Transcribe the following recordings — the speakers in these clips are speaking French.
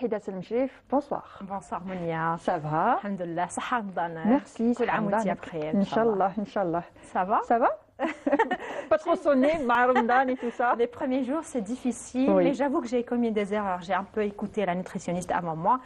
Wahida Selmchif, bonsoir. Bonsoir Mounia. Ça va? Alhamdulillah, صحة رمضان. Merci. كل عام وانتي بخير. Inch'Allah, Inch'Allah. Ça va? Ça va? Pas trop sonné, ma Ramadan et tout ça? Les premiers jours, c'est difficile, Oui. mais j'avoue que j'ai commis des erreurs. J'ai un peu écouté la nutritionniste avant moi.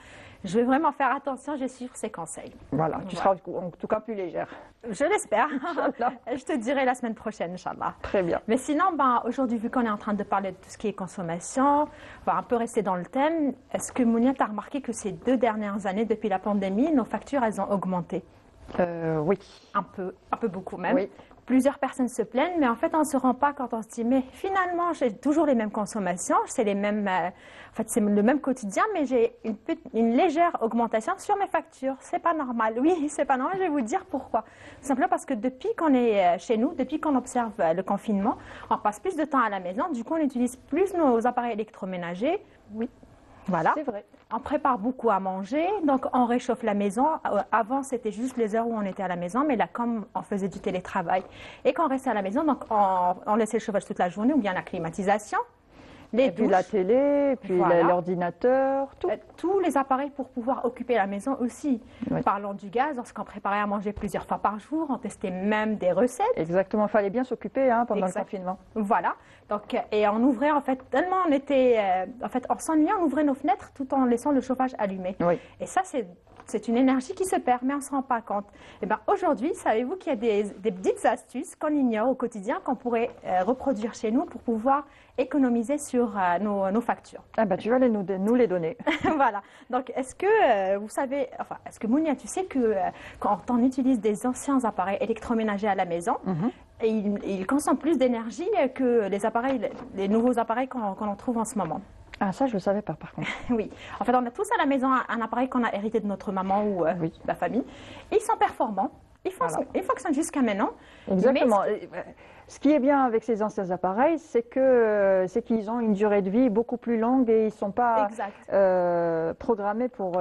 Je vais vraiment faire attention, je vais suivre ses conseils. Voilà, tu seras en tout cas plus légère. Je l'espère. Inch'Allah. Je te dirai la semaine prochaine, Inch'Allah. Très bien. Mais sinon, aujourd'hui, vu qu'on est en train de parler de tout ce qui est consommation, on va un peu rester dans le thème. Est-ce que Mounia, tu as remarqué que ces 2 dernières années, depuis la pandémie, nos factures, elles ont augmenté? Oui. Un peu beaucoup même. Oui. Plusieurs personnes se plaignent, mais en fait, on ne se rend pas quand on se dit, mais finalement, j'ai toujours les mêmes consommations, c'est les mêmes, en fait, c'est le même quotidien, mais j'ai une légère augmentation sur mes factures. C'est pas normal. Oui, c'est pas normal. Je vais vous dire pourquoi. Tout simplement parce que depuis qu'on est chez nous, depuis qu'on observe le confinement, on passe plus de temps à la maison. Du coup, on utilise plus nos appareils électroménagers. Oui. Voilà. C'est vrai. On prépare beaucoup à manger, donc on réchauffe la maison. Avant, c'était juste les heures où on était à la maison, mais là, comme on faisait du télétravail et qu'on restait à la maison, donc on laissait le chauffage toute la journée ou bien la climatisation. Et puis la télé, et puis Voilà. l'ordinateur, tout. Tous les appareils pour pouvoir occuper la maison aussi. Oui. Parlons du gaz, lorsqu'on préparait à manger plusieurs fois par jour, on testait même des recettes. Exactement, il fallait bien s'occuper pendant Exact. le confinement. Voilà. Donc, et on ouvrait, en fait, tellement on était... en fait, on s'ennuyait, on ouvrait nos fenêtres tout en laissant le chauffage allumé. Oui. Et ça, c'est une énergie qui se perd, mais on ne se rend pas compte. Et bien, aujourd'hui, savez-vous qu'il y a des petites astuces qu'on ignore au quotidien, qu'on pourrait reproduire chez nous pour pouvoir économiser sur nos factures. Ah bah tu vas nous les donner. Voilà. Donc, est-ce que vous savez, enfin, est-ce que Mounia, tu sais que quand on utilise des anciens appareils électroménagers à la maison, et ils consomment plus d'énergie que les nouveaux appareils qu'on en trouve en ce moment. Ah ça je le savais pas par contre. Oui. En fait, on a tous à la maison un appareil qu'on a hérité de notre maman ou Oui. de la famille. Ils sont performants. Ils fonctionnent jusqu'à maintenant. Exactement. Ce qui est bien avec ces anciens appareils, c'est qu'ils ont une durée de vie beaucoup plus longue et ils ne sont pas programmés pour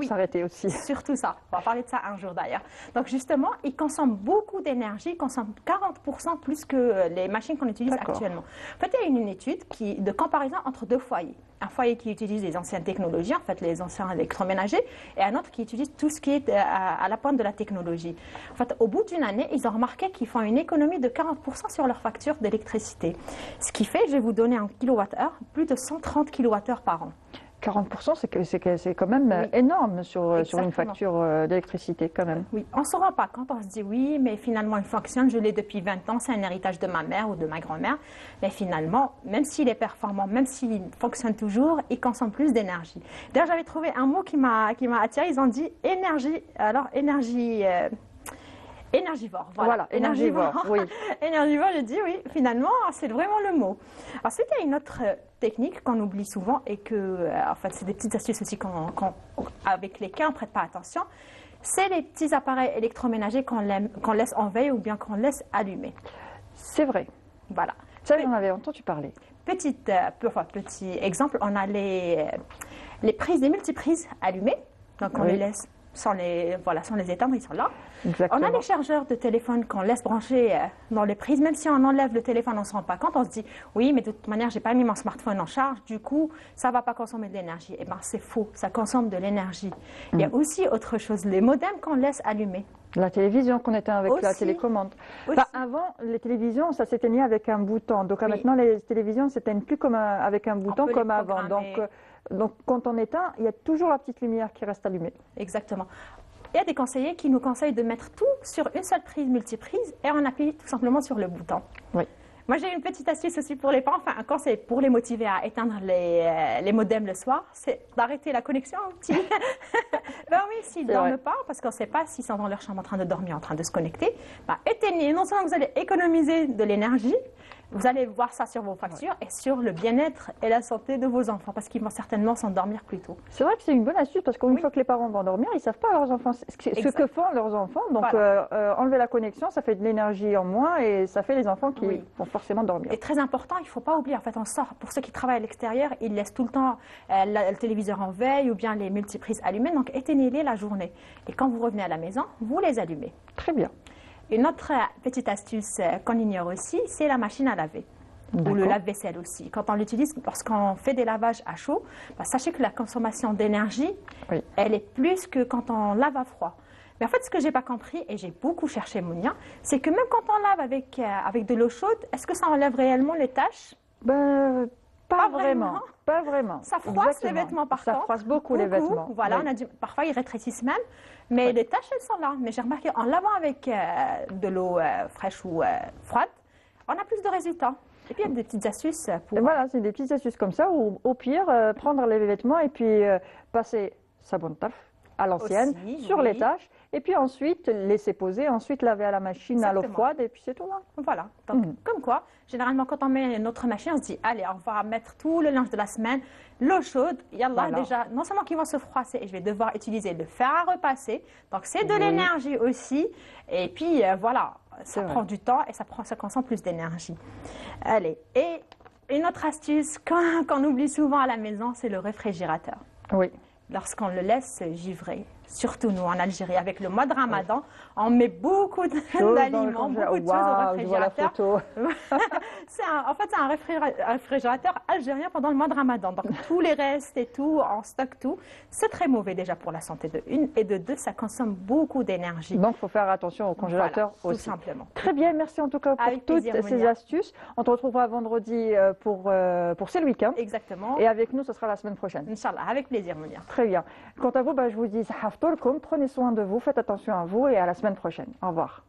s'arrêter aussi. Surtout ça. On va parler de ça un jour d'ailleurs. Donc justement, ils consomment beaucoup d'énergie, ils consomment 40% plus que les machines qu'on utilise actuellement. En fait, il y a une étude de comparaison entre 2 foyers. Un foyer qui utilise les anciennes technologies, en fait les anciens électroménagers, et un autre qui utilise tout ce qui est à la pointe de la technologie. En fait, au bout d'une année, ils ont remarqué qu'ils font une économie de 40% sur leur facture d'électricité. Ce qui fait, je vais vous donner en kilowattheure, plus de 130 kilowattheures par an. 40%, c'est quand même énorme sur une facture d'électricité quand même. Oui, on ne se rend pas compte, on se dit oui, mais finalement il fonctionne, je l'ai depuis 20 ans, c'est un héritage de ma mère ou de ma grand-mère. Mais finalement, même s'il est performant, même s'il fonctionne toujours, il consomme plus d'énergie. D'ailleurs, j'avais trouvé un mot qui m'a attiré, ils ont dit énergie, alors énergie... énergivore, voilà énergivore, oui. Énergivore, je dis oui, finalement, c'est vraiment le mot. Ensuite, il y a une autre technique qu'on oublie souvent et que, en fait, c'est des petites astuces aussi avec lesquelles on ne prête pas attention. C'est les petits appareils électroménagers qu'on laisse en veille ou bien qu'on laisse allumer. C'est vrai. Voilà. Ça, j'en avais entendu parler. Petit exemple, on a les prises, les multiprises allumées. Donc, on les laisse sans les éteindre, ils sont là. Exactement. On a les chargeurs de téléphone qu'on laisse brancher dans les prises. Même si on enlève le téléphone, on ne se rend pas compte. On se dit, oui, mais de toute manière, je n'ai pas mis mon smartphone en charge. Du coup, ça ne va pas consommer de l'énergie. Eh bien, c'est faux. Ça consomme de l'énergie. Il y a aussi autre chose, les modems qu'on laisse allumer. La télévision qu'on éteint avec la télécommande. Enfin, avant, les télévisions, ça s'éteignait avec un bouton. Donc maintenant, les télévisions ne s'éteignent plus avec un bouton comme avant. Donc quand on éteint, il y a toujours la petite lumière qui reste allumée. Exactement. Il y a des conseillers qui nous conseillent de mettre tout sur une seule prise multiprise et on appuie tout simplement sur le bouton. Oui. Moi, j'ai une petite astuce aussi pour les parents, enfin un conseil pour les motiver à éteindre les modems le soir, c'est d'arrêter la connexion un petit. Ben oui, s'ils ne dorment pas, parce qu'on ne sait pas s'ils sont dans leur chambre en train de dormir, en train de se connecter, ben éteignez. Non seulement vous allez économiser de l'énergie, vous allez voir ça sur vos factures et sur le bien-être et la santé de vos enfants, parce qu'ils vont certainement s'endormir plus tôt. C'est vrai que c'est une bonne astuce, parce qu'une fois que les parents vont dormir, ils ne savent pas leurs enfants, ce que font leurs enfants. Donc enlever la connexion, ça fait de l'énergie en moins et ça fait les enfants qui vont forcément dormir. Et très important, il ne faut pas oublier, en fait, on sort, pour ceux qui travaillent à l'extérieur, ils laissent tout le temps le téléviseur en veille ou bien les multiprises allumées, donc éteignez-les la journée. Et quand vous revenez à la maison, vous les allumez. Très bien. Une autre petite astuce qu'on ignore aussi, c'est la machine à laver. ou le lave-vaisselle aussi. Quand on l'utilise, lorsqu'on fait des lavages à chaud, sachez que la consommation d'énergie, elle est plus que quand on lave à froid. Mais en fait, ce que je n'ai pas compris, et j'ai beaucoup cherché, Mounia, c'est que même quand on lave avec de l'eau chaude, est-ce que ça enlève réellement les taches? Pas vraiment. Pas vraiment. Ça froisse les vêtements par contre. Ça froisse beaucoup les vêtements. Voilà, parfois ils rétrécissent même, mais les taches, elles sont là. Mais j'ai remarqué, en lavant avec de l'eau fraîche ou froide, on a plus de résultats. Et puis il y a des petites astuces pour... Voilà, c'est des petites astuces comme ça, ou au pire, prendre les vêtements et puis passer savon de taf à l'ancienne sur les taches, et puis ensuite laisser poser, ensuite laver à la machine à l'eau froide, et puis c'est tout. Voilà, donc comme quoi, généralement quand on met notre machine, on se dit, allez, on va mettre tout le linge de la semaine, l'eau chaude, yallah, déjà, non seulement qu'ils vont se froisser, et je vais devoir utiliser le fer à repasser, donc c'est de l'énergie aussi, et puis voilà, ça prend du temps, et ça consomme plus d'énergie. Allez, et une autre astuce qu'on oublie souvent à la maison, c'est le réfrigérateur. Oui. Lorsqu'on le laisse givrer, surtout nous en Algérie, avec le mois de Ramadan, on met beaucoup d'aliments, beaucoup de choses au réfrigérateur. En fait, c'est un réfrigérateur algérien pendant le mois de Ramadan. Donc, tous les restes et tout, on stocke tout. C'est très mauvais déjà pour la santé de une, et de deux, ça consomme beaucoup d'énergie. Donc, il faut faire attention au congélateur aussi. Tout simplement. Très bien, merci en tout cas pour toutes ces astuces. On te retrouvera vendredi pour C'est le week-end. Exactement. Et avec nous, ce sera la semaine prochaine. Inch'Allah, avec plaisir, Mounia. Très bien. Quant à vous, je vous dis, prenez soin de vous, faites attention à vous et à la semaine prochaine. Au revoir.